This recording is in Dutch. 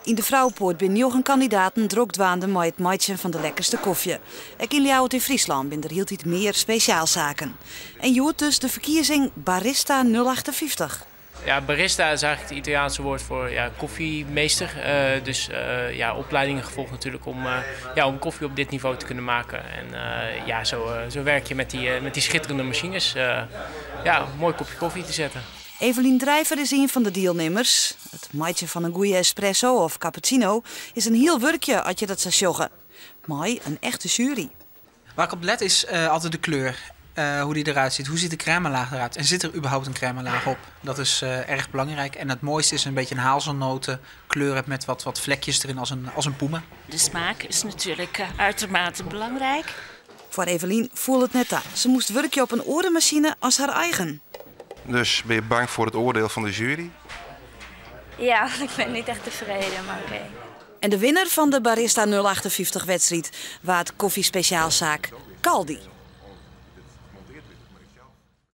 In de Vrouwenpoort ben nog een kandidaten drokdwaande met het maatje van de lekkerste koffie. Ik in Ljouwert in Friesland ben er hield iets meer speciaalzaken. En joert dus de verkiezing Barista 058. Ja, barista is eigenlijk het Italiaanse woord voor koffiemeester. Opleidingen gevolgd natuurlijk om koffie op dit niveau te kunnen maken. En zo werk je met die schitterende machines. Een mooi kopje koffie te zetten. Evelien Drijver is een van de deelnemers. Het maatje van een goede espresso of cappuccino is een heel werkje als je dat zou joggen. Mooi, een echte jury. Waar ik op let is altijd de kleur. Hoe die eruit ziet. Hoe ziet de crèmelaag eruit? En zit er überhaupt een crèmelaag op? Dat is erg belangrijk. En het mooiste is een beetje een hazelnoten kleur met wat vlekjes erin als een poeme. De smaak is natuurlijk uitermate belangrijk. Voor Evelien voelt het net aan. Ze moest werkje op een orenmachine als haar eigen. Dus ben je bang voor het oordeel van de jury? Ja, ik ben niet echt tevreden, maar oké. En de winnaar van de Barista 058-wedstrijd was het koffiespeciaalzaak Caldi.